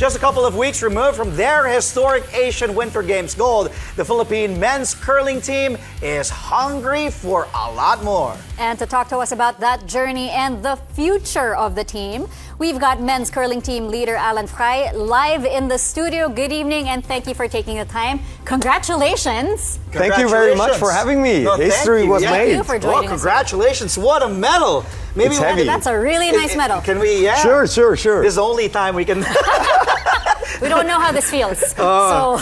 Just a couple of weeks removed from their historic Asian Winter Games gold, the Philippine men's curling team is hungry for a lot more. And to talk to us about that journey and the future of the team, we've got men's curling team leader Alan Frei live in the studio. Good evening and thank you for taking the time. Congratulations. Thank you very much for having me. No, History was made. Thank you for joining us. Congratulations. What a medal. Maybe It's heavy. That's a really nice medal. Can we, yeah. Sure. This is the only time we can... We don't know how this feels. So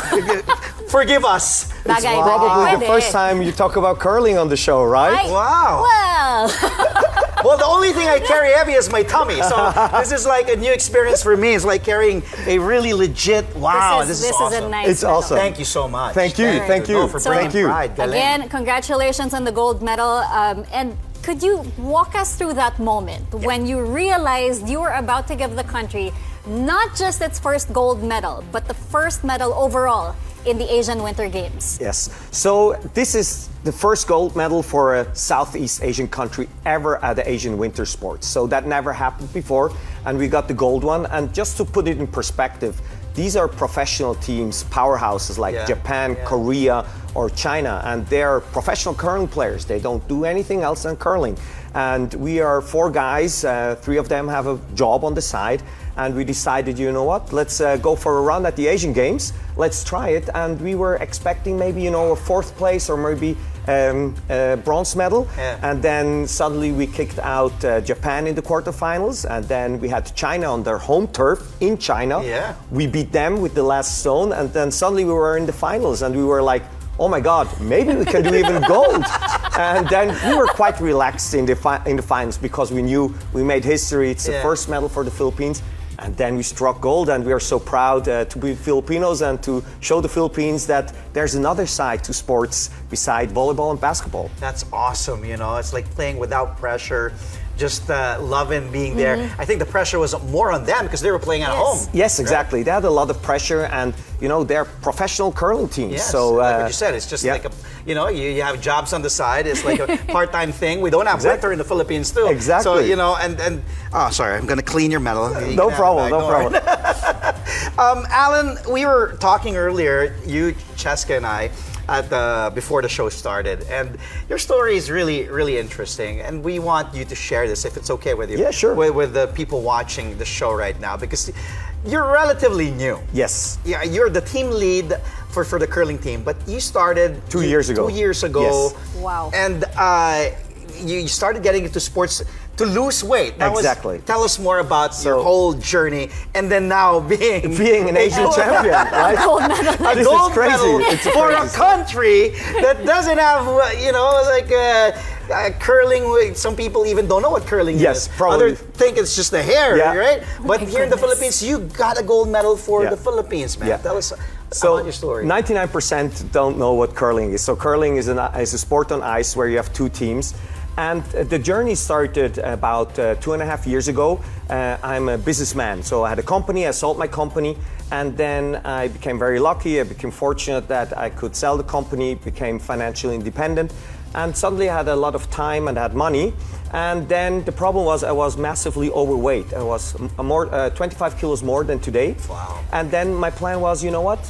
Forgive us. It's probably the first time you talk about curling on the show, right? Wow. Well, the only thing I carry heavy is my tummy. So this is like a new experience for me. It's like carrying a really legit, wow, this is awesome. A nice It's medal. awesome. Thank you so much. Thank you. Thank you. For So, bringing Thank you. pride. Galing. Again, congratulations on the gold medal. And could you walk us through that moment when you realized you were about to give the country not just its first gold medal, but the first medal overall in the Asian Winter Games? Yes. So this is the first gold medal for a Southeast Asian country ever at the Asian Winter Sports. So that never happened before, and we got the gold one. And just to put it in perspective, these are professional teams, powerhouses like Japan, Korea, or China, and they're professional curling players. They don't do anything else than curling. And we are 4 guys, 3 of them have a job on the side, and we decided, you know what, let's go for a run at the Asian Games. Let's try it. And we were expecting maybe, a 4th place or maybe a bronze medal. And then suddenly we kicked out Japan in the quarterfinals, and then we had China on their home turf in China. We beat them with the last stone, and then suddenly we were in the finals, and we were like, oh my God, maybe we can do even gold. And then we were quite relaxed in the finals because we knew we made history. It's the first medal for the Philippines. And then we struck gold, and we are so proud to be Filipinos and to show the Philippines that there's another side to sports beside volleyball and basketball. That's awesome, It's like playing without pressure. Just loving being there. I think the pressure was more on them because they were playing at home. Yes, exactly. Right? They had a lot of pressure, and they're professional curling teams. Yes, so like what you said, it's just like you have jobs on the side. It's like a part-time thing. We don't have winter in the Philippines too. Exactly. So sorry, I'm gonna clean your medal. No problem. Alan, we were talking earlier, you, Cheska, and I, before the show started, and your story is really, really interesting, and we want you to share this if it's okay with you. Yeah, sure. With the people watching the show right now, because you're relatively new. Yes. Yeah, you're the team lead for the curling team, but you started 2 years ago. 2 years ago. Yes. Wow. And you started getting into sports to lose weight. Tell us more about your whole journey, and then now being an Asian champion, right? Gold medal. A gold medal for a country that doesn't have, curling. Some people even don't know what curling is. Probably. Others think it's just the hair, right? But here in the Philippines, you got a gold medal for the Philippines, man. Tell us about your story. 99% don't know what curling is. So curling is a sport on ice where you have 2 teams. And the journey started about 2.5 years ago. I'm a businessman, so I had a company, I sold my company, and then I became very lucky. I became fortunate that I could sell the company, became financially independent, and suddenly I had a lot of time and had money. And then the problem was I was massively overweight. I was 25 kilos more than today. Wow. And then my plan was,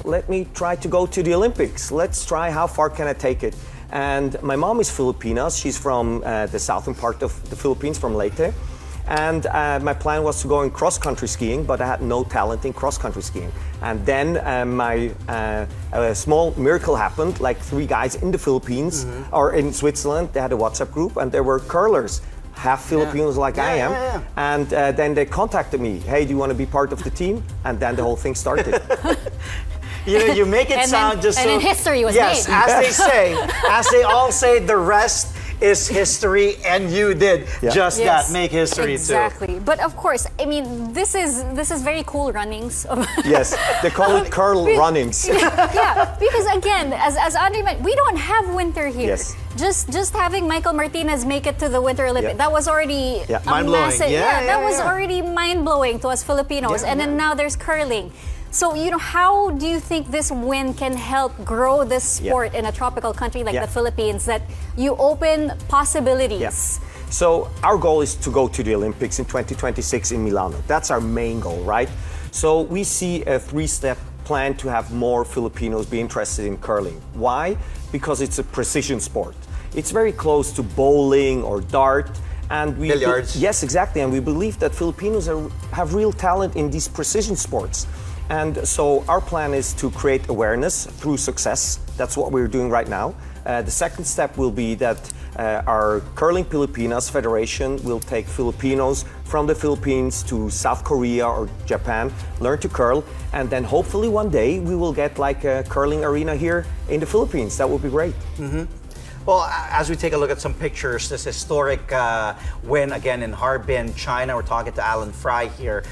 let me try to go to the Olympics. Let's try how far can I take it. And my mom is Filipina. She's from the southern part of the Philippines, from Leyte. And my plan was to go in cross-country skiing, but I had no talent in cross-country skiing. And then a small miracle happened, like 3 guys in the Philippines or in Switzerland, they had a WhatsApp group, and there were curlers, half Filipinos like I am. And then they contacted me, hey, do you want to be part of the team? And then the whole thing started. You make it sound just so... And then history was made. Yes, as they all say, the rest is history, and you did just that, make history too. Exactly. But of course, I mean, this is very cool runnings. Yes, they call it curl runnings. Yeah, because again, as Andre mentioned, we don't have winter here. Yes. Just having Michael Martinez make it to the Winter Olympics, that was already mind-blowing. That was already mind-blowing to us Filipinos. And then now there's curling. So, how do you think this win can help grow this sport in a tropical country like the Philippines, that you open possibilities? So our goal is to go to the Olympics in 2026 in Milano. That's our main goal, right? So we see a 3-step plan to have more Filipinos be interested in curling. Why? Because it's a precision sport. It's very close to bowling or dart. And Billiards. Yes, exactly. And we believe that Filipinos have real talent in these precision sports. And so our plan is to create awareness through success. That's what we're doing right now. The second step will be that our Curling Pilipinas Federation will take Filipinos from the Philippines to South Korea or Japan, learn to curl, and then hopefully one day we will get like a curling arena here in the Philippines. That would be great. Well, as we take a look at some pictures, this historic win again in Harbin, China. We're talking to Alan Frei here,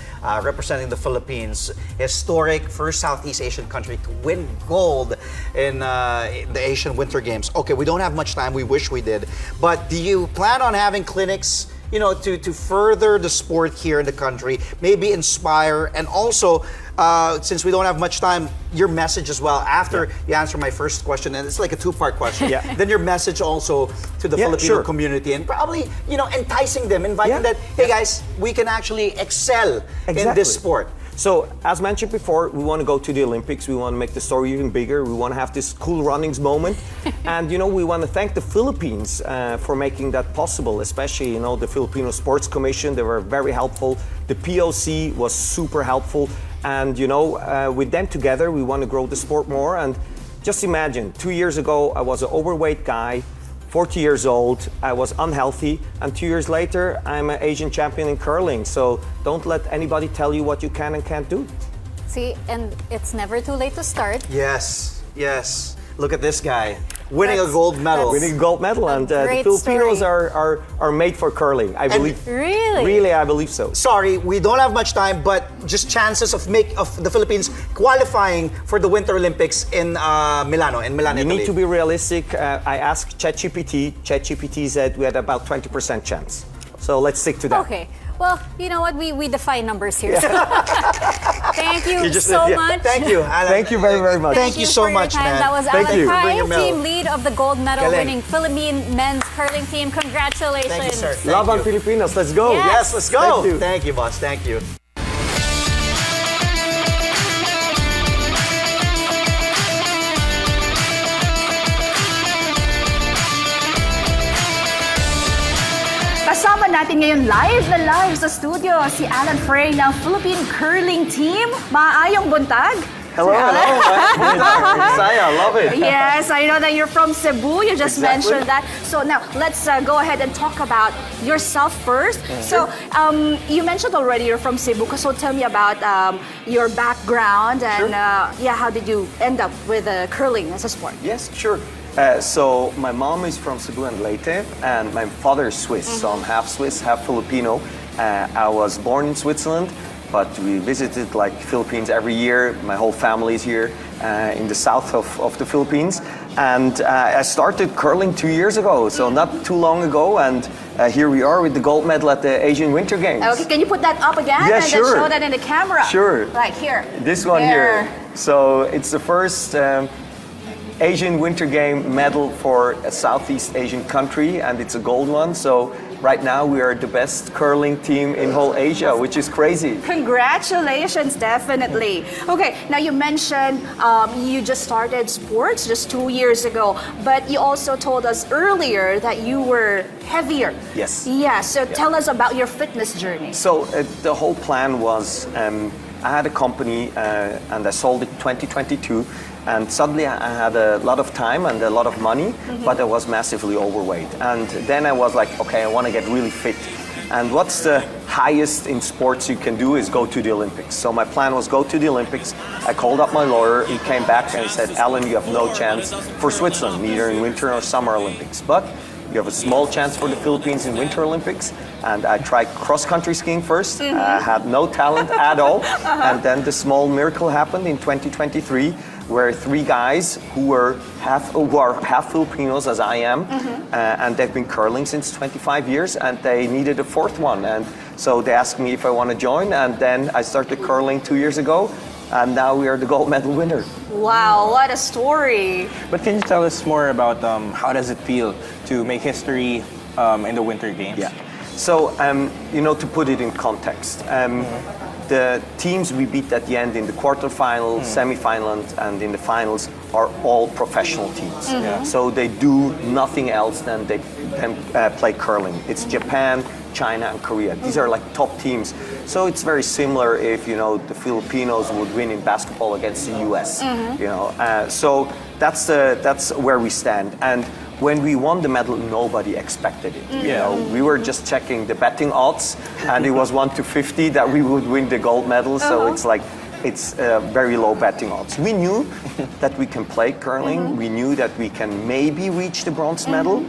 representing the Philippines. Historic first Southeast Asian country to win gold in the Asian Winter Games. Okay, we don't have much time. We wish we did. But do you plan on having clinics, to further the sport here in the country, maybe inspire, and also, since we don't have much time, your message as well, after you answer my first question, and it's like a 2-part question, then your message also to the Filipino community, and probably, enticing them, inviting that, hey guys, we can actually excel in this sport. So, as mentioned before, we want to go to the Olympics. We want to make the story even bigger. We want to have this cool runnings moment. And, we want to thank the Philippines for making that possible, especially, the Filipino Sports Commission. They were very helpful. The POC was super helpful. And, with them together, we want to grow the sport more. And just imagine, 2 years ago, I was an overweight guy, 40 years old, I was unhealthy, and 2 years later, I'm an Asian champion in curling. So don't let anybody tell you what you can and can't do. See, and it's never too late to start. Yes, yes. Look at this guy, winning a gold medal. Winning a gold medal, and the Filipinos are made for curling, I believe. Really? Really, I believe so. Sorry, we don't have much time, but just chances of the Philippines qualifying for the Winter Olympics in Milano, You Italy. need to be realistic. I asked ChatGPT. ChatGPT said we had about 20% chance. So let's stick to that. Okay. Well, you know what? We define numbers here. So. Thank you, much. Thank you, Alan. Thank you very, very much. Thank you so for your much, time. man. That was Thank Alan you. Frei, Bring your medal. team lead of the gold medal Galing. winning Philippine men's curling team. Congratulations. Thank you, sir. Thank Laban you. Filipinas, let's go. Yes. Yes, let's go. Thank you. Thank you, boss. Thank you. Kasama natin ngayon live sa studio si Alan Frei ng Philippine Curling Team. Maayong buntag. Hello, hello. Saya, love it. Yes, I know that you're from Cebu. You just mentioned that. So now let's go ahead and talk about yourself first. So you mentioned already you're from Cebu. So tell me about your background and how did you end up with curling as a sport? Yes, sure. So my mom is from Cebu and Leyte, and my father is Swiss. So I'm half Swiss, half Filipino. I was born in Switzerland, but we visited like Philippines every year. My whole family is here in the south of the Philippines. And I started curling 2 years ago, so not too long ago. And here we are with the gold medal at the Asian Winter Games. Okay, can you put that up again Yeah, and sure. then show that in the camera? Sure. Right here. This one There. here. So it's the first Asian Winter Game medal for a Southeast Asian country, and it's a gold one. So right now we are the best curling team in whole Asia, which is crazy. Congratulations, definitely. Okay, now you mentioned you just started sports just 2 years ago, but you also told us earlier that you were heavier. Yes. Yeah, so tell us about your fitness journey. So the whole plan was I had a company and I sold it 2022. And suddenly I had a lot of time and a lot of money, but I was massively overweight. And then I was like, okay, I want to get really fit. And what's the highest in sports you can do is go to the Olympics. So my plan was go to the Olympics. I called up my lawyer, he came back and he said, Alan, you have no chance for Switzerland, neither in Winter or Summer Olympics. But you have a small chance for the Philippines in Winter Olympics. And I tried cross-country skiing first. I had no talent at all. And then the small miracle happened in 2023, where 3 guys who are half Filipinos, as I am, and they've been curling since 25 years, and they needed a 4th one. And so they asked me if I want to join, and then I started curling 2 years ago, and now we are the gold medal winner. Wow, what a story. But can you tell us more about how does it feel to make history in the Winter Games? Yeah. So, to put it in context, the teams we beat at the end in the quarterfinals, semifinals, and in the finals are all professional teams. So they do nothing else than they play curling. It's Japan, China, and Korea. These are like top teams. So it's very similar if the Filipinos would win in basketball against the U.S. So that's where we stand. And when we won the medal, nobody expected it. We were just checking the betting odds, and it was 1 to 50 that we would win the gold medal. So it's very low betting odds. We knew that we can play curling. We knew that we can maybe reach the bronze medal,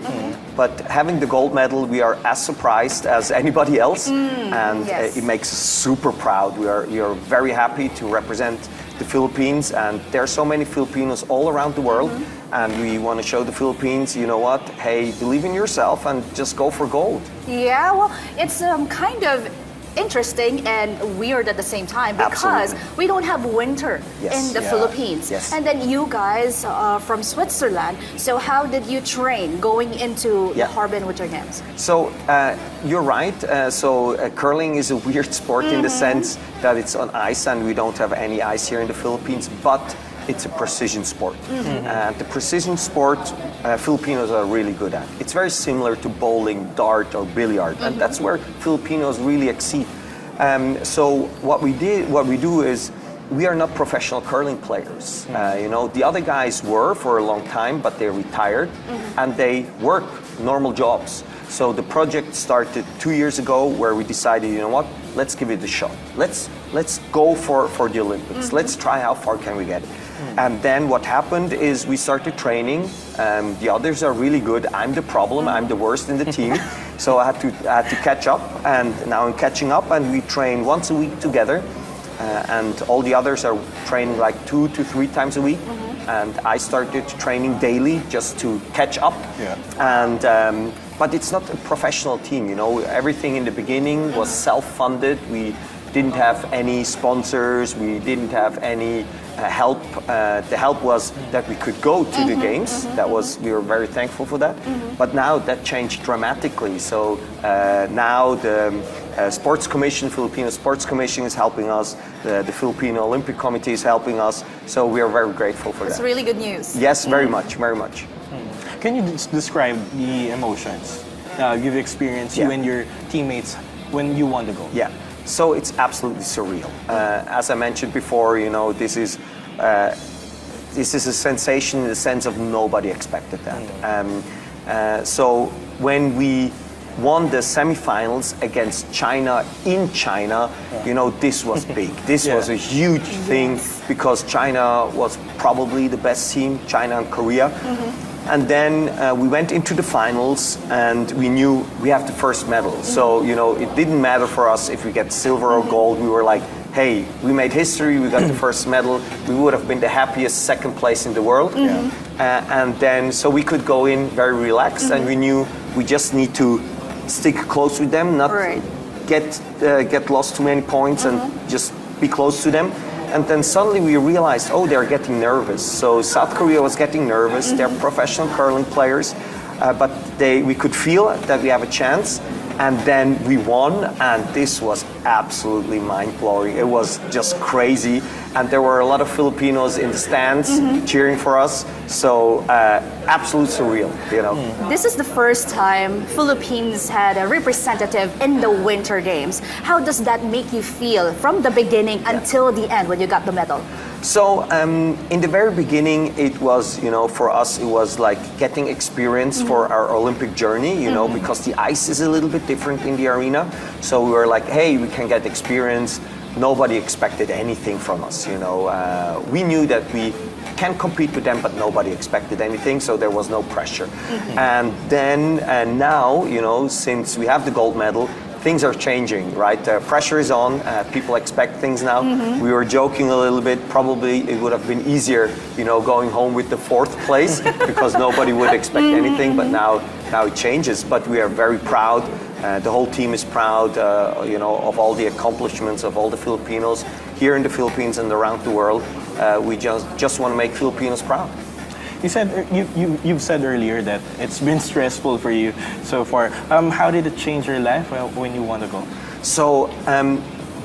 but having the gold medal, we are as surprised as anybody else, and it makes us super proud. We are very happy to represent the Philippines, and there are so many Filipinos all around the world, and we want to show the Philippines, hey, believe in yourself and just go for gold. Yeah, well, it's kind of interesting and weird at the same time because we don't have winter in the Philippines. And then you guys are from Switzerland, so how did you train going into the Harbin Winter Games? So you're right. Curling is a weird sport in the sense that it's on ice and we don't have any ice here in the Philippines, but it's a precision sport. The precision sport Filipinos are really good at. It's very similar to bowling, dart, or billiard, and that's where Filipinos really exceed. So what we do is we are not professional curling players. The other guys were for a long time, but they retired and they work normal jobs. So the project started 2 years ago where we decided, let's give it a shot. Let's go for the Olympics. Let's try how far can we get. And then what happened is we started training. The others are really good. I'm the problem. I'm the worst in the team. So I had to catch up, and now I'm catching up, and we train once a week together. And all the others are training like 2 to 3 times a week. And I started training daily just to catch up. But it's not a professional team, Everything in the beginning was self-funded. We didn't have any sponsors. We didn't have any help. The help was that we could go to the games. We were very thankful for that. But now that changed dramatically. So now the Sports Commission, Filipino Sports Commission is helping us. The Filipino Olympic Committee is helping us. So we are very grateful for that. It's really good news. Yes, very much, very much. Can you describe the emotions you've experienced, you and your teammates, when you won the gold? Yeah. So it's absolutely surreal. As I mentioned before, this is a sensation in the sense of nobody expected that. So when we won the semifinals against China in China, this was big. This was a huge thing because China was probably the best team, China and Korea. And then we went into the finals and we knew we have the first medal. So, it didn't matter for us if we get silver or gold. We were like, hey, we made history, we got the first medal. We would have been the happiest second place in the world. And then, so we could go in very relaxed and we knew we just need to stick close with them, not get lost too many points and just be close to them. And then suddenly we realized, they're getting nervous. So South Korea was getting nervous. They're professional curling players, but we could feel that we have a chance. And then we won, and this was absolutely mind-blowing. It was just crazy. And there were a lot of Filipinos in the stands cheering for us. So absolute surreal, This is the first time Philippines had a representative in the Winter Games. How does that make you feel from the beginning until the end when you got the medal? So in the very beginning, it was, for us, it was like getting experience for our Olympic journey, because the ice is a little bit different in the arena. So we were like, hey, we can get experience. Nobody expected anything from us, We knew that we can compete with them, but nobody expected anything, so there was no pressure. And then, now, since we have the gold medal, things are changing, right? Pressure is on. People expect things now. We were joking a little bit. Probably it would have been easier, going home with the 4th place because nobody would expect anything. But now it changes. But we are very proud. The whole team is proud, of all the accomplishments of all the Filipinos here in the Philippines and around the world. We just want to make Filipinos proud. You said you've said earlier that it's been stressful for you so far. How did it change your life when you won the gold? So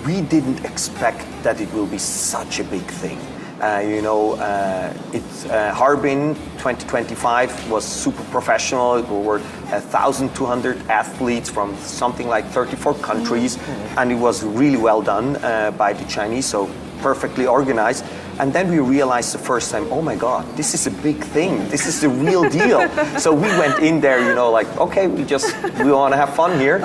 we didn't expect that it will be such a big thing. Harbin 2025 was super professional. There were 1,200 athletes from something like 34 countries, and it was really well done by the Chinese, so perfectly organized. And then we realized the first time, oh my God, this is a big thing. This is the real deal. So we went in there, okay, we want to have fun here.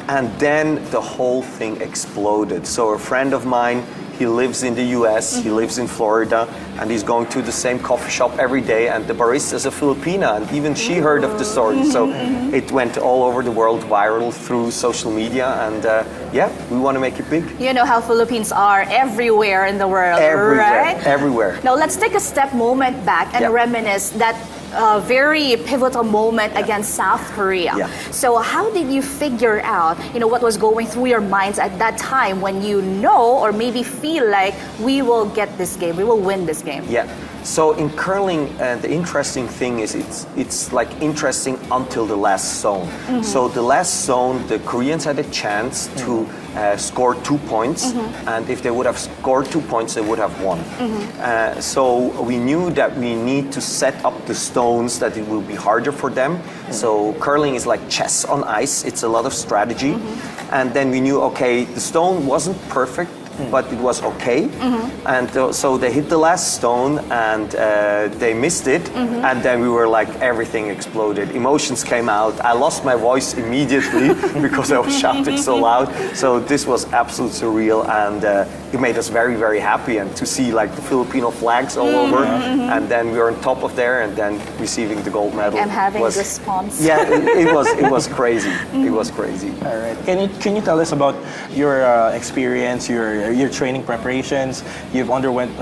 And then the whole thing exploded. So a friend of mine, he lives in the US, he lives in Florida, and he's going to the same coffee shop every day, and the barista is a Filipina, and even she heard of the story. So it went all over the world, viral through social media, and we want to make it big. You know how Philippines are everywhere in the world, everywhere, right? Everywhere. Now let's take a step moment back and reminisce that very pivotal moment against South Korea. Yeah. So how did you figure out, what was going through your minds at that time when you know or maybe feel like we will get this game, we will win this game? Yeah. So in curling, the interesting thing is it's like interesting until the last zone. So the last zone, the Koreans had a chance to score 2 points, and if they would have scored 2 points, they would have won. So we knew that we need to set up the stones that it will be harder for them. So curling is like chess on ice. It's a lot of strategy. And then we knew, okay, the stone wasn't perfect, but it was okay. And so they hit the last stone and they missed it. And then we were like, everything exploded. Emotions came out. I lost my voice immediately because I was shouting so loud. So this was absolutely surreal, and it made us very, very happy. And to see like the Filipino flags all over, and then we were on top of there, and then receiving the gold medal. And having was, response. Yeah, it was crazy. It was crazy. All right. Can you tell us about your experience, your training preparations you've underwent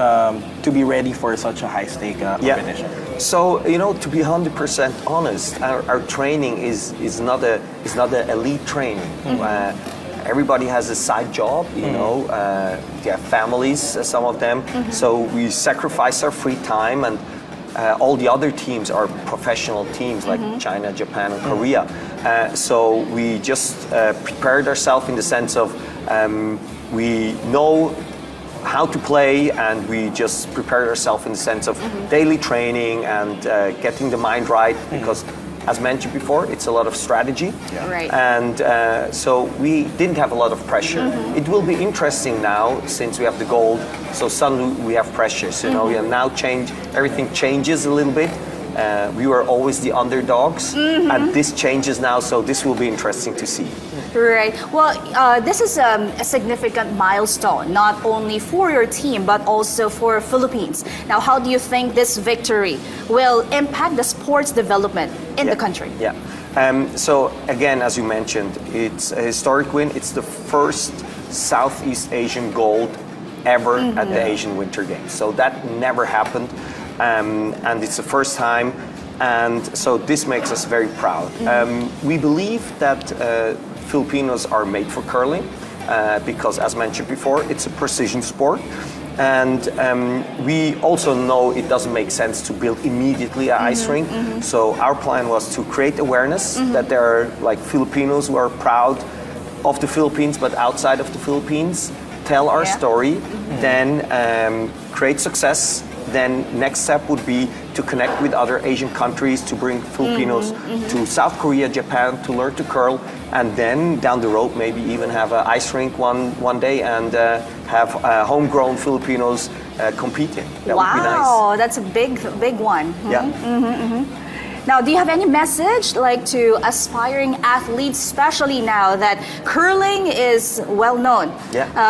to be ready for such a high stake competition? So to be 100% honest, our training is not an elite training. Everybody has a side job, they have families, some of them. So we sacrifice our free time, and all the other teams are professional teams like China, Japan, and Korea. So we just prepared ourselves in the sense of we know how to play, and we just prepared ourselves in the sense of daily training and getting the mind right, because as mentioned before, it's a lot of strategy. Right. And so we didn't have a lot of pressure. It will be interesting now since we have the gold, so suddenly we have pressures. We have now everything changes a little bit. We were always the underdogs, and this changes now, so this will be interesting to see. Right. Well, this is a significant milestone, not only for your team, but also for Philippines. Now, how do you think this victory will impact the sports development in the country? Yeah. So again, as you mentioned, it's a historic win. It's the first Southeast Asian gold ever at the Asian Winter Games. So that never happened. And it's the first time, and so this makes us very proud. We believe that Filipinos are made for curling because, as mentioned before, it's a precision sport, and we also know it doesn't make sense to build immediately an ice rink. So our plan was to create awareness that there are like Filipinos who are proud of the Philippines, but outside of the Philippines, tell our story, then create success. Then next step would be to connect with other Asian countries, to bring Filipinos to South Korea, Japan, to learn to curl, and then down the road maybe even have an ice rink one day and have homegrown Filipinos competing. That would be nice. Wow, that's a big one. Yeah. Now, do you have any message to aspiring athletes, especially now that curling is well known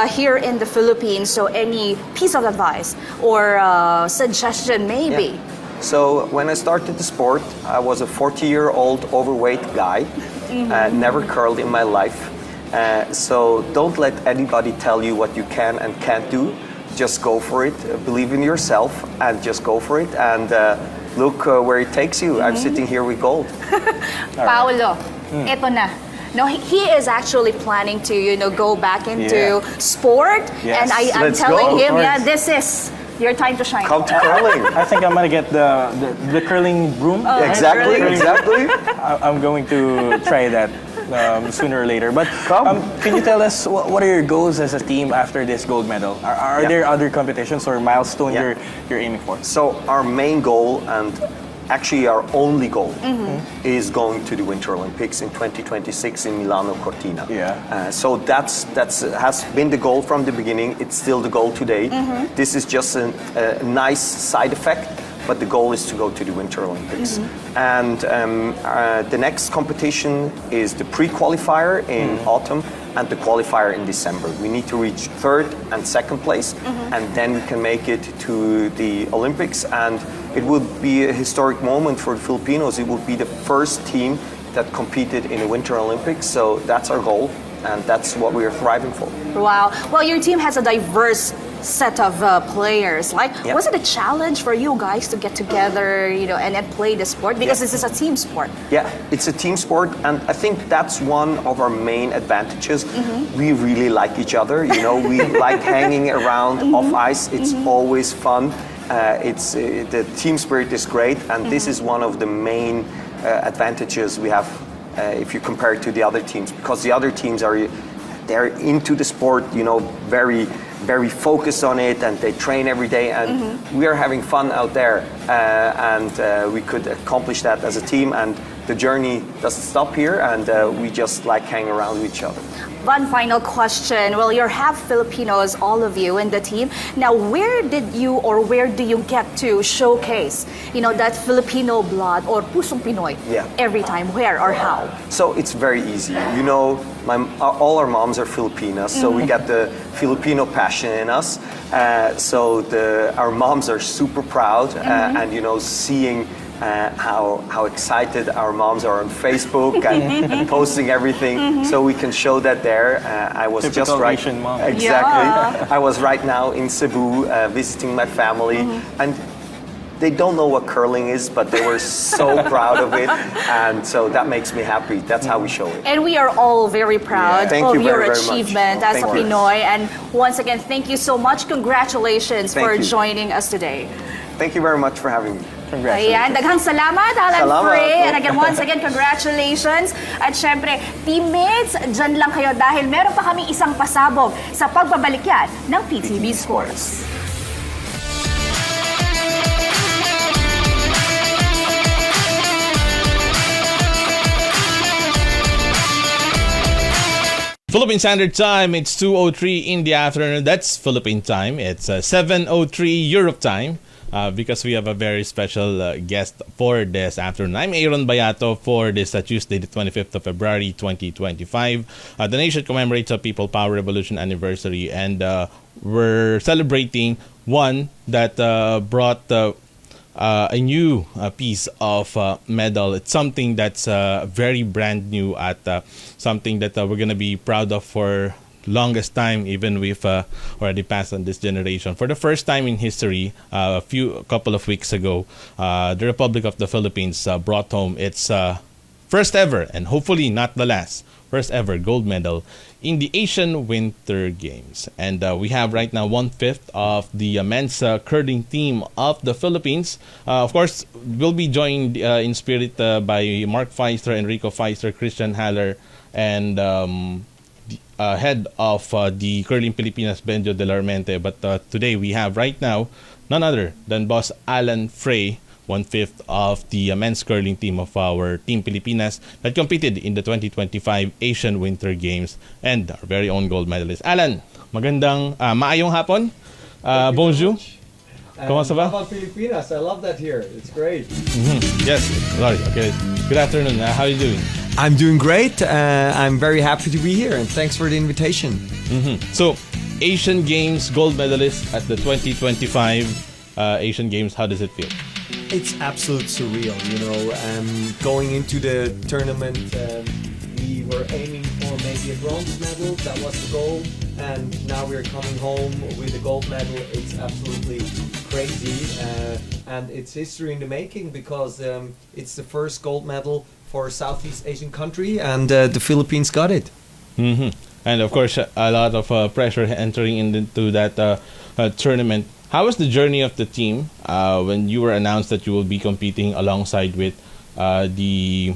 here in the Philippines? So any piece of advice or suggestion maybe? Yeah. So when I started the sport, I was a 40-year-old overweight guy, never curled in my life. So don't let anybody tell you what you can and can't do. Just go for it, believe in yourself, and just go for it. And look where it takes you. I'm sitting here with gold. Paolo, eto na. No, he is actually planning to, go back into sport. Yes. And I'm Let's telling go. him, this is Your time to shine. Come to curling. I think I'm gonna get the curling broom. Exactly, curling. exactly. I'm going to try that sooner or later. But Come. can you tell us what are your goals as a team after this gold medal? Are Yeah. there other competitions or milestones Yeah. you're aiming for? So our main goal, and actually our only goal, is going to the Winter Olympics in 2026 in Milano Cortina. Yeah. So that's has been the goal from the beginning. It's still the goal today. This is just a nice side effect, but the goal is to go to the Winter Olympics. And the next competition is the pre-qualifier in autumn and the qualifier in December. We need to reach third and second place, and then we can make it to the Olympics. And it would be a historic moment for the Filipinos. It would be the first team that competed in the Winter Olympics. So that's our goal, and that's what we are thriving for. Wow. Well, your team has a diverse set of players. Like, Yeah. was it a challenge for you guys to get together, and play the sport? Because this is a team sport. Yeah, it's a team sport, and I think that's one of our main advantages. We really like each other. We like hanging around off ice. It's always fun. The team spirit is great, and this is one of the main advantages we have if you compare it to the other teams, because the other teams they're into the sport, very, very focused on it, and they train every day, and we are having fun out there, and we could accomplish that as a team, and the journey doesn't stop here, and we just like hang around with each other. One final question. Well, you're half Filipinos, all of you in the team. Now, where do you get to showcase, that Filipino blood or pusong Pinoy Yeah. every time? Where or how? So it's very easy. All our moms are Filipinas, so we got the Filipino passion in us. Our moms are super proud, and seeing how excited our moms are on Facebook and posting everything, so we can show that there. I was Typical just right. Asian mom. Exactly. Yeah. I was right now in Cebu visiting my family, and they don't know what curling is, but they were so proud of it, and so that makes me happy. That's how we show it. And we are all very proud Thank of you your very, very much. achievement as a Thank you. Pinoy. And once again, thank you so much. Congratulations Thank for you. joining us today. Thank you very much for having me. Congratulations. Ayan, daghang salamat, Alan Salamat. Frei. And again, once again, congratulations. At syempre, teammates, dyan lang kayo dahil meron pa kaming isang pasabog sa pagbabalik yan ng PTV Sports. Philippine Standard Time, it's 2:03 in the afternoon. That's Philippine time. It's 7:03 Europe time because we have a very special guest for this afternoon. I'm Aaron Bayato for this Tuesday, the 25th of February, 2025. The nation commemorates a People Power Revolution anniversary, and we're celebrating one that brought a new piece of medal. It's something that's very brand new at something that we're going to be proud of for longest time, even we've already passed on this generation. For the first time in history, a couple of weeks ago, the Republic of the Philippines brought home its first ever, and hopefully not the last, first ever gold medal in the Asian Winter Games. And we have right now 1/5 of the men's curling team of the Philippines. Of course, we'll be joined in spirit by Mark Feister, Enrico Feister, Christian Haller, and head of the Curling Pilipinas, Benjo de la Armente. But today we have right now none other than Boss Alan Frei, 1/5 of the men's curling team of our Team Pilipinas that competed in the 2025 Asian Winter Games, and our very own gold medalist. Alan, magandang maayong hapon. Bonjour. Comment ça va? How about Filipinas? I love that here. It's great. Yes, sorry. Okay. Good afternoon. How are you doing? I'm doing great. I'm very happy to be here, and thanks for the invitation. So, Asian Games gold medalist at the 2025 Asian Games. How does it feel? It's absolute surreal, going into the tournament, we were aiming for maybe a bronze medal. That was the goal, and now we're coming home with a gold medal. It's absolutely crazy, and it's history in the making because it's the first gold medal for a Southeast Asian country, and the Philippines got it. And of course, a lot of pressure entering into that tournament. how was the journey of the team when you were announced that you will be competing alongside with the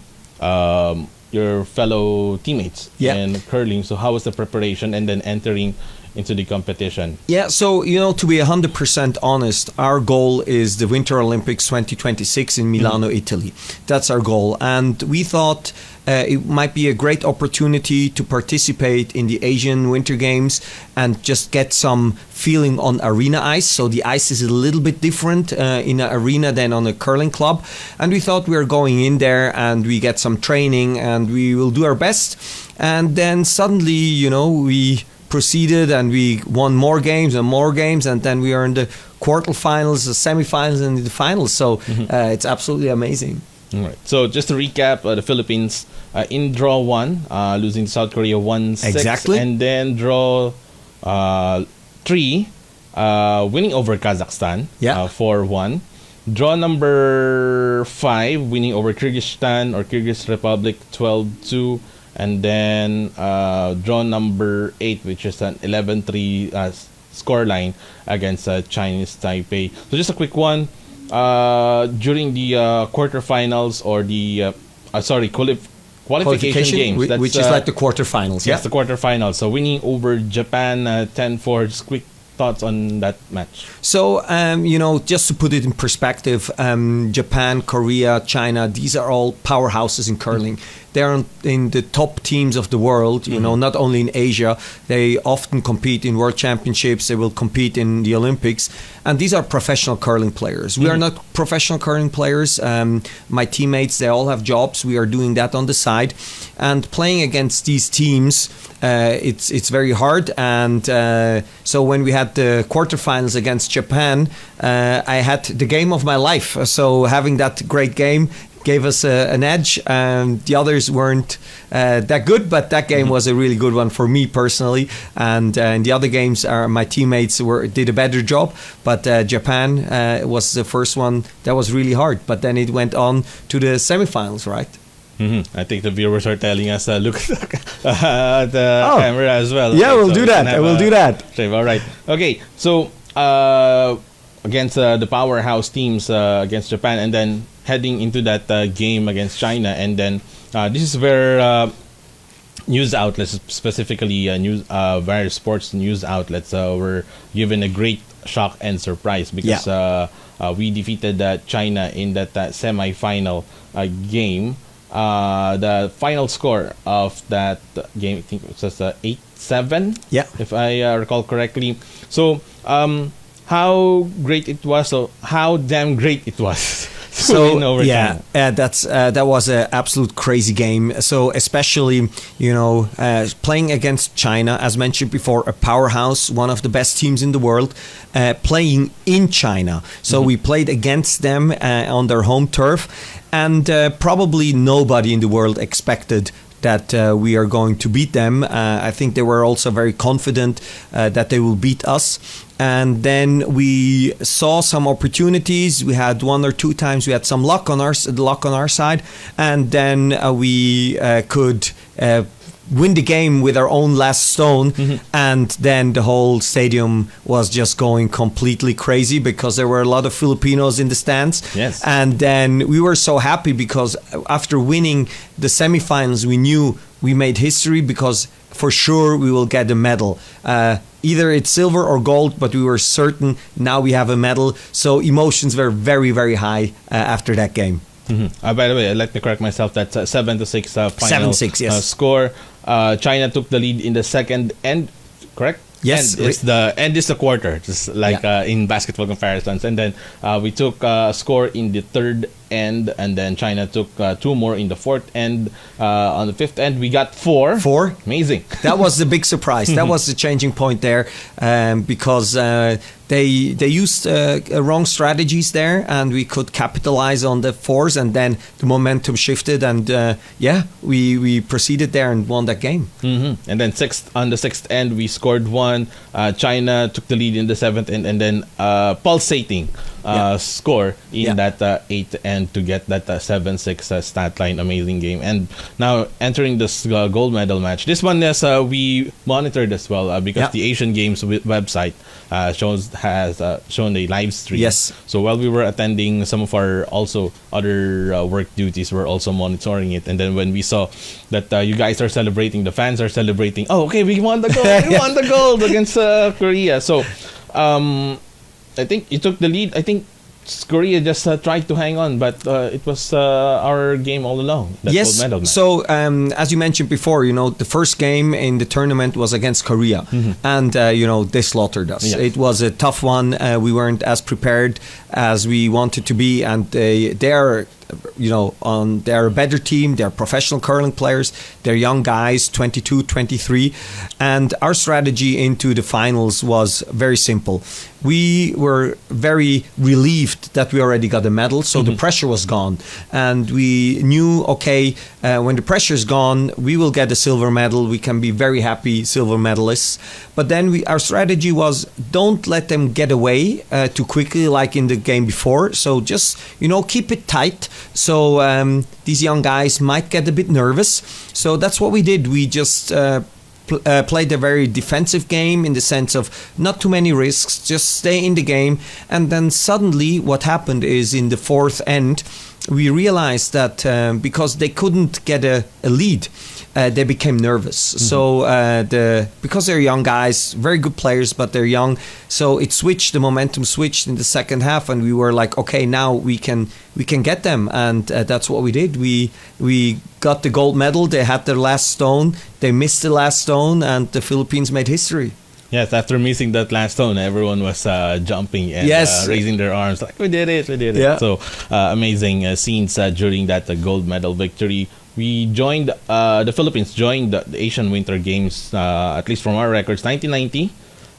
your fellow teammates in curling? So how was the preparation and then entering into the competition? Yeah, so, to be 100% honest, our goal is the Winter Olympics 2026 in Milano, Italy. That's our goal. And we thought it might be a great opportunity to participate in the Asian Winter Games and just get some feeling on arena ice. So the ice is a little bit different in an arena than on a curling club. And we thought we were going in there and we get some training and we will do our best. And then suddenly, we proceeded and we won more games, and then we are in the quarterfinals, the semifinals, and the finals. So it's absolutely amazing. All right. So just to recap, the Philippines in draw 1, losing to South Korea 1-6. Exactly. And then draw 3, winning over Kazakhstan 4-1. Draw number 5, winning over Kyrgyzstan or Kyrgyz Republic 12-2. And then draw number 8, which is an 11-3 scoreline against Chinese Taipei. So just a quick one. During the quarterfinals or the qualification games, which is like the quarterfinals. Yes, the quarterfinals. So winning over Japan 10-4. Just quick thoughts on that match. So, just to put it in perspective, Japan, Korea, China, these are all powerhouses in curling. They're in the top teams of the world, not only in Asia. They often compete in world championships. They will compete in the Olympics. And these are professional curling players. We are not professional curling players. My teammates, they all have jobs. We are doing that on the side. And playing against these teams, it's very hard. And so when we had the quarterfinals against Japan, I had the game of my life. So having that great game gave us an edge. The others weren't that good, but that game was a really good one for me personally. And in the other games, my teammates did a better job. But Japan was the first one that was really hard. But then it went on to the semifinals, right? I think the viewers are telling us look at the camera as well. Yeah, okay, we'll do that. I will do that. All right. Okay, so against the powerhouse teams against Japan, and then heading into that game against China, and then this is where news outlets, specifically various sports news outlets, were given a great shock and surprise because we defeated China in that semi-final game. The final score of that game, I think it was 8-7, if I recall correctly. So, how great it was, so how damn great it was. So that was an absolute crazy game. So especially playing against China, as mentioned before, a powerhouse, one of the best teams in the world, playing in China. So we played against them on their home turf, and probably nobody in the world expected that we are going to beat them. I think they were also very confident that they will beat us. And then we saw some opportunities. We had one or two times we had some luck on our side, and then we could win the game with our own last stone. And then the whole stadium was just going completely crazy because there were a lot of Filipinos in the stands. Yes. And then we were so happy because after winning the semifinals, we knew we made history because for sure we will get a medal. Either it's silver or gold, but we were certain now we have a medal. So emotions were very, very high after that game. By the way, let me correct myself. That's 7-6 final 7-6, yes. Score. China took the lead in the second end, correct? Yes. End is the quarter, just like in basketball comparisons. And then we took a score in the third end, and then China took two more in the fourth end. On the fifth end, we got four. Amazing. That was the big surprise. That was the changing point there, because they used wrong strategies there, and we could capitalize on the fours, and then the momentum shifted, and we proceeded there and won that game. And then on the sixth end, we scored one. China took the lead in the seventh end, and then pulsating score in that eighth end to get that 7-6 stat line. Amazing game. And now entering this gold medal match. This one is we monitored as well because the Asian Games website has shown a live stream. Yes. So while we were attending, some of our also other work duties were also monitoring it. And then when we saw that you guys are celebrating, the fans are celebrating. Oh, okay, we won the gold. We won the gold against Korea. So I think you took the lead. I think Korea just tried to hang on, but it was our game all along. That Yes. gold medal match. So as you mentioned before, the first game in the tournament was against Korea, and they slaughtered us. Yeah. It was a tough one. We weren't as prepared as we wanted to be, and they are. They're a better team. They're professional curling players. They're young guys, 22, 23. And our strategy into the finals was very simple. We were very relieved that we already got a medal, so the pressure was gone. And we knew, okay, when the pressure is gone, we will get a silver medal. We can be very happy silver medalists. But then our strategy was, don't let them get away too quickly like in the game before. So just, keep it tight. So these young guys might get a bit nervous. So that's what we did. We just played a very defensive game in the sense of not too many risks, just stay in the game. And then suddenly what happened is in the fourth end, we realized that because they couldn't get a lead, they became nervous. So because they're young guys, very good players, but they're young. So the momentum switched in the second half, and we were like, okay, now we can get them, and that's what we did. We got the gold medal. They had their last stone. They missed the last stone, and the Philippines made history. Yes, after missing that last stone, everyone was jumping and raising their arms like, we did it. Yeah. So amazing scenes during that gold medal victory. We joined, the Philippines joined the Asian Winter Games, at least from our records, 1990,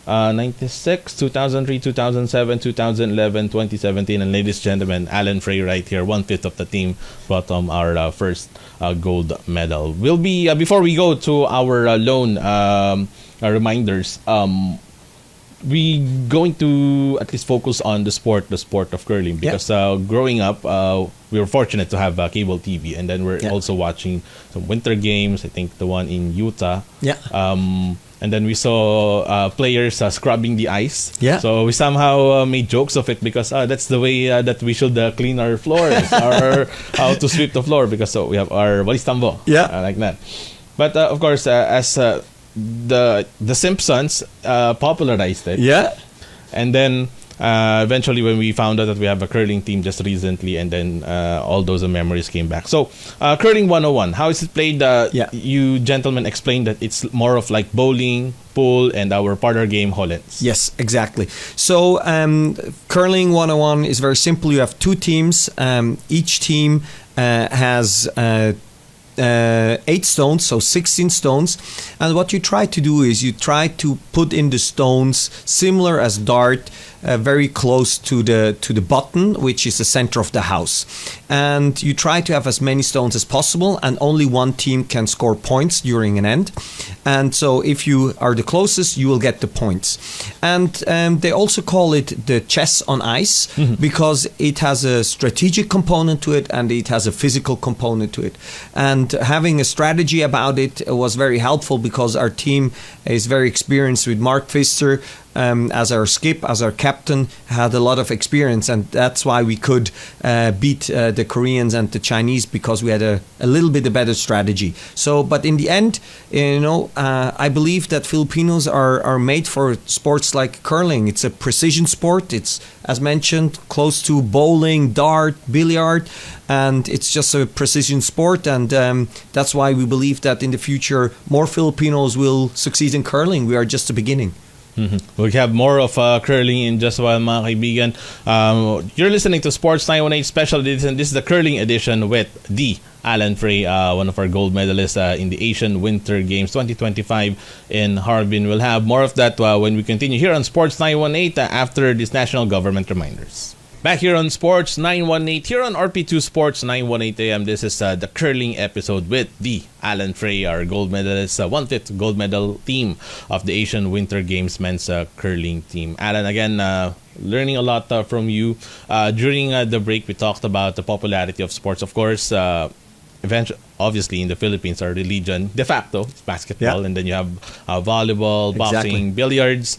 96, 2003, 2007, 2011, 2017. And ladies and gentlemen, Alan Frei right here, 1/5 of the team, brought home our first gold medal. We'll be, before we go to our lone reminders, we going to at least focus on the sport of curling, because growing up we were fortunate to have cable TV, and then we're also watching some winter games. I think the one in Utah, and then we saw players scrubbing the ice. So we somehow made jokes of it, because that's the way that we should clean our floors or how to sweep the floor, because we have our walis tambo, like that. But of course, as the Simpsons popularized it. And then eventually when we found out that we have a curling team just recently, and then all those memories came back. So curling 101, how is it played? You gentlemen explained that it's more of like bowling, pool, and our partner game, Hollands. Yes, exactly. So curling 101 is very simple. You have two teams. Each team has 8 stones, so 16 stones. And what you try to do is you try to put in the stones similar as dart, very close to the button, which is the center of the house. And you try to have as many stones as possible, and only one team can score points during an end. And so if you are the closest, you will get the points. And they also call it the chess on ice, because it has a strategic component to it, and it has a physical component to it. And having a strategy about it was very helpful, because our team is very experienced with Mark Pfister as our skip, as our captain, had a lot of experience, and that's why we could beat the Koreans and the Chinese, because we had a little bit a better strategy. So, but in the end, I believe that Filipinos are made for sports like curling. It's a precision sport. It's, as mentioned, close to bowling, dart, billiard, and it's just a precision sport. And that's why we believe that in the future, more Filipinos will succeed in curling. We are just the beginning. We have more of curling in just a while, mga kaibigan. You're listening to Sports 918 Special Edition. This is the curling edition with the Alan Frei, one of our gold medalists in the Asian Winter Games 2025 in Harbin. We'll have more of that when we continue here on Sports 918 after these national government reminders. Back here on Sports 918, here on RP2 Sports 918 AM. This is the curling episode with the Alan Frei, our gold medalist, 1/5 gold medal team of the Asian Winter Games men's curling team. Alan, again, learning a lot from you. During the break, we talked about the popularity of sports. Of course, eventually, obviously, in the Philippines, our religion de facto is basketball, and then you have volleyball, boxing, billiards,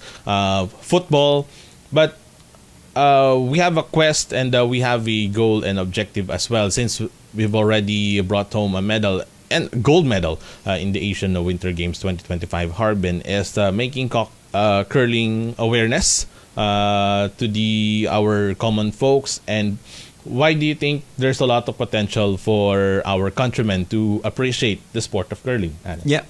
football. But we have a quest and we have a goal and objective as well, since we've already brought home a medal and gold medal in the Asian Winter Games 2025 Harbin, is making curling awareness to our common folks. And why do you think there's a lot of potential for our countrymen to appreciate the sport of curling, Alan? Yeah,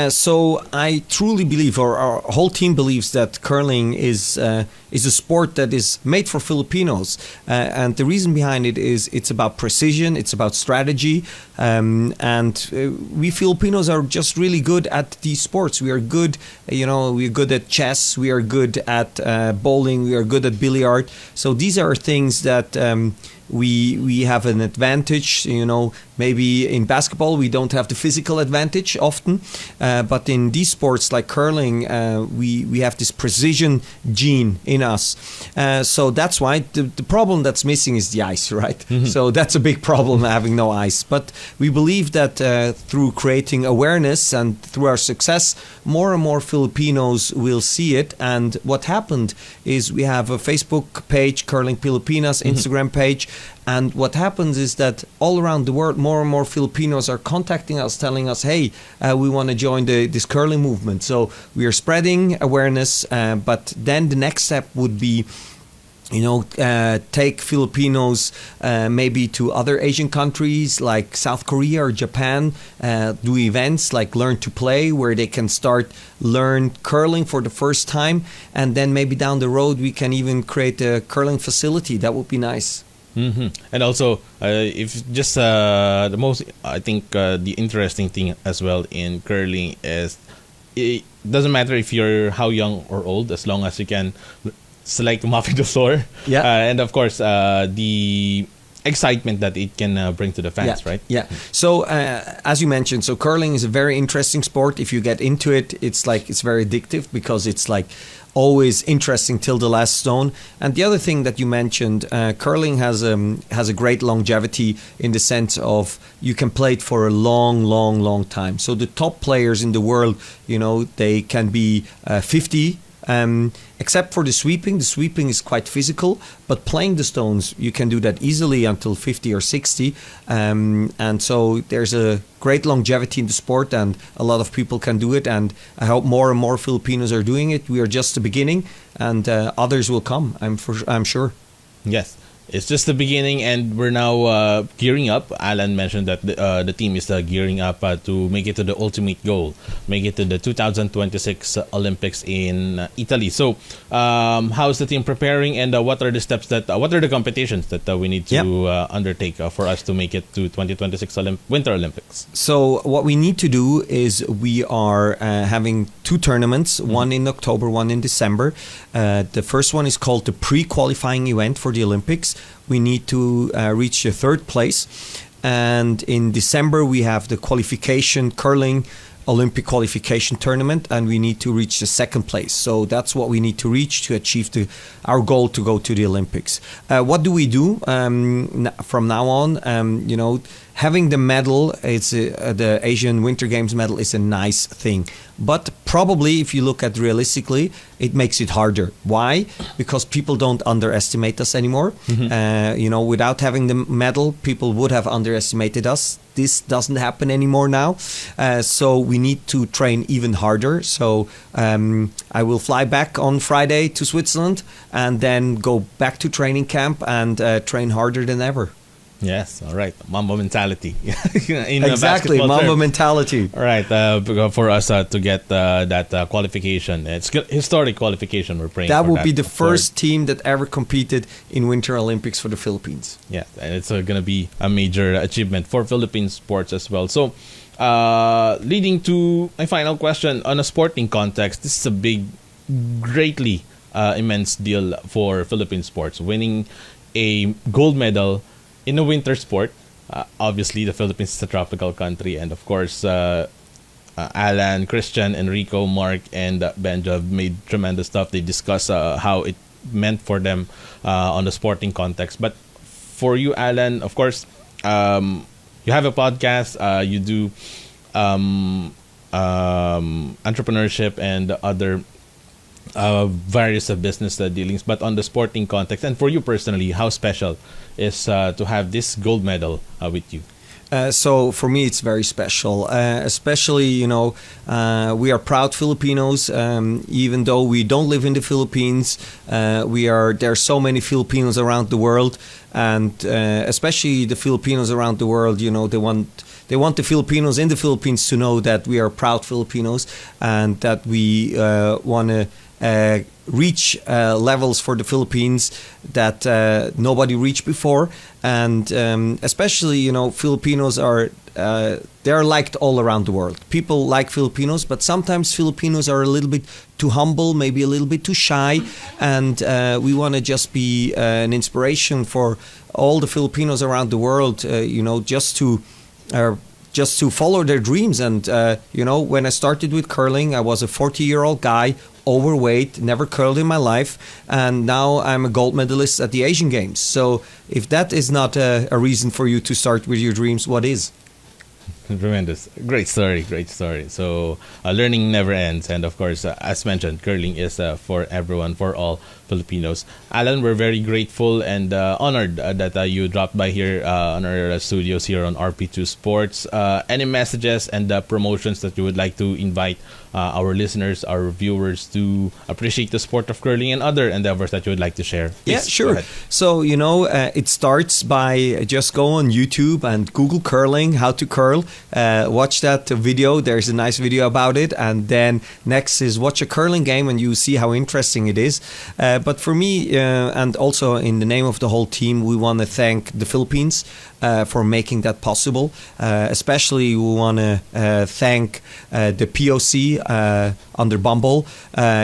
so I truly believe, or our whole team believes, that curling is a sport that is made for Filipinos, and the reason behind it is it's about precision, it's about strategy, and we Filipinos are just really good at these sports. We are good, we're good at chess, we are good at bowling, we are good at billiard. So these are things that we have an advantage. Maybe in basketball we don't have the physical advantage often, but in these sports like curling, we have this precision gene in us. So that's why the problem that's missing is the ice, right? Mm-hmm. So that's a big problem, having no ice. But we believe that through creating awareness and through our success, more and more Filipinos will see it. And what happened is we have a Facebook page, Curling Pilipinas, Instagram page. And what happens is that all around the world, more and more Filipinos are contacting us, telling us, hey, we want to join this curling movement. So we are spreading awareness, but then the next step would be, take Filipinos maybe to other Asian countries like South Korea or Japan, do events like Learn to Play, where they can learn curling for the first time. And then maybe down the road, we can even create a curling facility. That would be nice. Mm-hmm. And also, if just the most, I think the interesting thing as well in curling is it doesn't matter if you're how young or old, as long as you can select mopping the floor. Yeah. And of course, the excitement that it can bring to the fans, right? Yeah. So as you mentioned, so curling is a very interesting sport. If you get into it, it's very addictive, because it's always interesting till the last stone. And the other thing that you mentioned, curling has a great longevity in the sense of you can play it for a long time. So the top players in the world, they can be 50. Except for the sweeping is quite physical, but playing the stones, you can do that easily until 50 or 60. And so there's a great longevity in the sport, and a lot of people can do it. And I hope more and more Filipinos are doing it. We are just the beginning, and others will come, I'm sure. Yes. It's just the beginning, and we're now gearing up. Alan mentioned that the team is gearing up to make it to the ultimate goal, make it to the 2026 Olympics in Italy. So, how's the team preparing, and what are the steps what are the competitions that we need to undertake for us to make it to 2026 Winter Olympics? So, what we need to do is we are having two tournaments, one in October, one in December. The first one is called the pre-qualifying event for the Olympics. We need to reach the third place, and in December we have the qualification curling Olympic qualification tournament, and we need to reach the second place. So that's what we need to reach to achieve our goal to go to the Olympics. What do we do from now on? Having the medal, the Asian Winter Games medal, is a nice thing. But probably, if you look at realistically, it makes it harder. Why? Because people don't underestimate us anymore. Mm-hmm. Without having the medal, people would have underestimated us. This doesn't happen anymore now. So we need to train even harder. So I will fly back on Friday to Switzerland and then go back to training camp and train harder than ever. Yes, all right. Mamba mentality. Exactly, Mamba mentality. All right, for us to get that qualification. It's historic qualification we're praying that for. Would be the first team that ever competed in Winter Olympics for the Philippines. Yeah, and it's going to be a major achievement for Philippine sports as well. So, leading to my final question, on a sporting context, this is a greatly immense deal for Philippine sports. Winning a gold medal in a winter sport. Obviously, the Philippines is a tropical country, and of course, Alan, Christian, Enrico, Mark, and Benjo have made tremendous stuff. They discuss how it meant for them on the sporting context. But for you, Alan, of course, you have a podcast, you do entrepreneurship and other various business dealings, but on the sporting context. And for you personally, how special is to have this gold medal with you? So for me, it's very special. Especially, we are proud Filipinos. Even though we don't live in the Philippines, there are so many Filipinos around the world, and especially the Filipinos around the world. They want the Filipinos in the Philippines to know that we are proud Filipinos and that we want to reach levels for the Philippines that nobody reached before, and especially Filipinos are they're liked all around the world. People like Filipinos, but sometimes Filipinos are a little bit too humble, maybe a little bit too shy, and we want to just be an inspiration for all the Filipinos around the world. Just to follow their dreams. And when I started with curling, I was a 40-year-old guy, overweight, never curled in my life, and now I'm a gold medalist at the Asian Games. So if that is not a reason for you to start with your dreams, what is? Tremendous. Great story. So learning never ends. And of course, as mentioned, curling is for everyone, for all Filipinos. Alan, we're very grateful and honored that you dropped by here on our studios here on RP2 Sports. Any messages and promotions that you would like to invite our listeners, our viewers to appreciate the sport of curling and other endeavors that you would like to share? Please, yeah, sure. So, it starts by just go on YouTube and Google curling, how to curl. Watch that video. There's a nice video about it. And then next is watch a curling game and you see how interesting it is. But for me, and also in the name of the whole team, we want to thank the Philippines for making that possible. Especially we want to thank the POC under Bumble.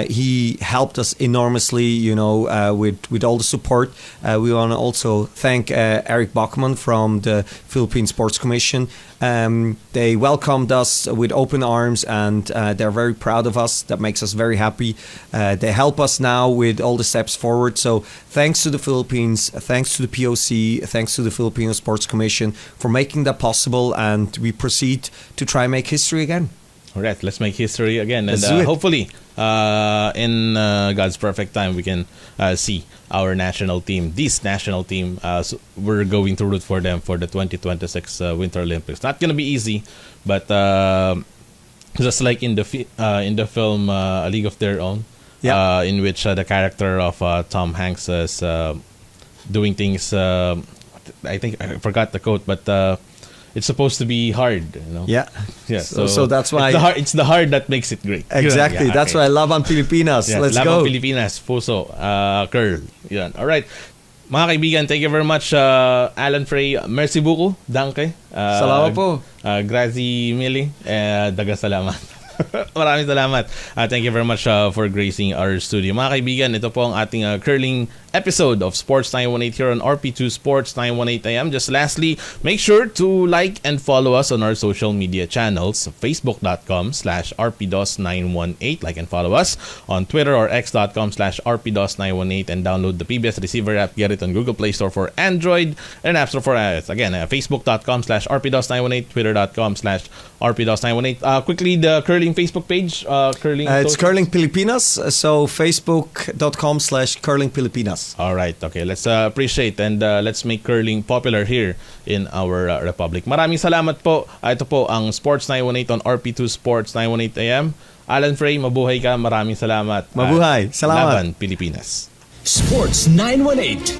He helped us enormously, with all the support. We want to also thank Eric Bachman from the Philippine Sports Commission. They welcomed us with open arms and they're very proud of us. That makes us very happy. They help us now with all the steps forward. So thanks to the Philippines, thanks to the POC, thanks to the Filipino Sports Commission for making that possible, and we proceed to try and make history again. All right, let's make history again, and Let's do it. hopefully in God's perfect time we can see our national team, this national team. So we're going to root for them for the 2026 Winter Olympics. Not gonna be easy, but just like in the film A League of Their Own, in which the character of Tom Hanks is doing things. I think I forgot the quote, but it's supposed to be hard, Yeah. So that's why it's the hard that makes it great. Exactly. Yeah, that's okay. why Laban Pilipinas. Yes, Let's Laban go. Pilipinas, Puso, curl. Yan. All right. Mga kaibigan, thank you very much, Alan Frei. Merci beaucoup. Danke. Salamat po. Grazie mille. Daga salamat. Maraming salamat. Thank you very much for gracing our studio. Mga kaibigan, ito po ang ating curling episode of Sports 918 here on RP2 Sports 918 AM. Just lastly, make sure to like and follow us on our social media channels, facebook.com/rpdos918. Like and follow us on Twitter or x.com/rpdos918, and download the PBS Receiver app. Get it on Google Play Store for Android and App Store for iOS. Again, facebook.com/rpdos918, twitter.com/rpdos918. Quickly, the curling Facebook page, It's Curling Pilipinas, so facebook.com/Curling Pilipinas. All right, okay. Let's appreciate and let's make curling popular here in our republic. Maraming salamat po. Ito po ang Sports 918 on RP2 Sports 918 AM. Alan Frei, mabuhay ka. Maraming salamat. Mabuhay. Salamat. Laban Pilipinas. Sports 918.